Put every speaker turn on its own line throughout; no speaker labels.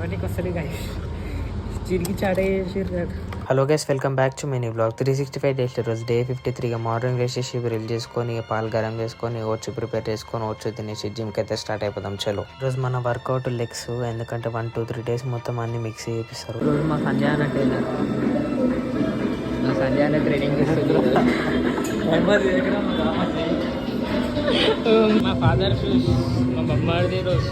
నడవడానికి వస్తుంది గైస్, చిరిగి చాట చేసిర్రు.
Hello guys, welcome back to mini blog. 365 days రోజు డే 53గా మార్నింగ్ వేసేసి గ్రిల్ చేసుకొని పాలు గరం చేసుకొని ఓట్స్ ప్రిపేర్ చేసుకొని ఓట్స్ తినేసి జిమ్కి అయితే స్టార్ట్ అయిపోదాం. చలో రోజు మన వర్కౌట్ లెగ్స్, ఎందుకంటే 1, 2, 3 డేస్ మొత్తం అన్ని మిక్స్ చేపిస్తారు.
రోజు మా సంజయ్ అన్న ట్రైనర్, మా సంజయ్ అన్న ట్రైనింగ్ చేస్తుంది. మా ఫాదర్ షూస్, మా మమ్మది రోజు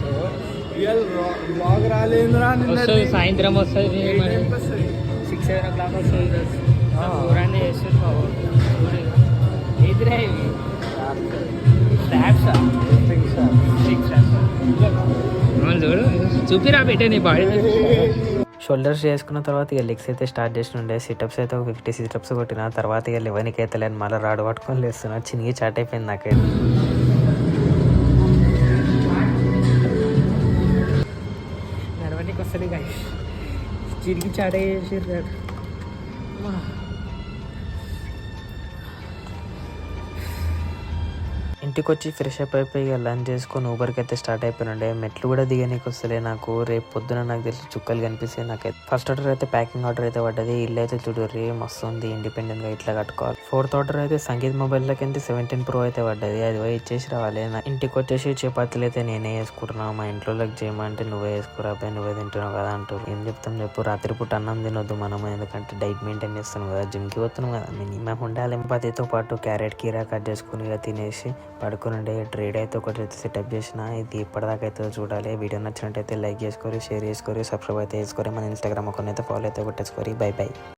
వస్తుంది, సాయంత్రం వస్తుంది, 6-7 o'clock వస్తుంది. ఊరాన్ని చేస్తున్నావు ఎదురా ఇవి చూడు, చూపిరా పెట్టే నీ బాడీ.
షోల్డర్స్ చేసుకున్న తర్వాత ఇక లెగ్స్ అయితే స్టార్ట్ చేస్తుండే. సిటప్స్ అయితే ఒక 50 సిటప్స్ కొట్టిన తర్వాత ఇక 11కి అయితే లేని మళ్ళీ రాడు పట్టుకొని లేస్తున్నా. చినిగి చాట్ అయిపోయింది నాకైతే.
నడవడానికి వస్తుంది గైస్, చిరిగి చాట చేసిర్రు.
ఇంటికి వచ్చి ఫ్రెష్ అప్ అయిపోయి ఇక లంచ్ చేసుకొని ఊబర్కి అయితే స్టార్ట్ అయిపోయినండే. మెట్లు కూడా దిగనీకి వస్తలే నాకు. రేపు పొద్దున నాకు తెలిసి చుక్కలు కనిపిస్తాయి నాకైతే. ఫస్ట్ ఆర్డర్ అయితే ప్యాకింగ్ ఆర్డర్ అయితే పడ్డది. ఇల్లు అయితే చూడర్రి మస్తు ఉంది, ఇండిపెండెంట్ గా ఇట్లా కట్టుకోవాలి. 4th ఆర్డర్ అయితే సంగీత్ మొబైల్ లకి 17 Pro అయితే పడ్డది. అది పోయి ఇచ్చేసి రావాలి. ఇంటికి వచ్చేసి చపాతీలు అయితే నేనే వేసుకుంటున్నా. మా ఇంట్లో చేయమంటే నువ్వే వేసుకురా, నువ్వే తింటున్నావు కదా అంటారు. ఏం చెప్తాం చెప్పు, రాత్రిపూట అన్నం తినొద్దు మనం, ఎందుకంటే డైట్ మెయింటైన్ చేస్తున్నాం కదా, జిమ్కి పోతున్నాం కదా, మినిమం ఉండాలి. చపాతీతో పాటు క్యారెట్ కీరా కట్ చేసుకుని ఇక తినేసి పడుకునండి. ట్రేడ్ అయితే ఒకటి అయితే సెటప్ చేసిన. ఇది ఇప్పటిదాకా అయితే చూడాలి. వీడియో నచ్చినట్టయితే లైక్ చేసుకోరి, షేర్ చేసుకోరి, సబ్స్క్రైబ్ అయితే చేసుకోరి. మన ఇన్స్టాగ్రామ్ అకౌంట్ అయితే ఫాలో అయితే కొట్టేసుకోరి. By by.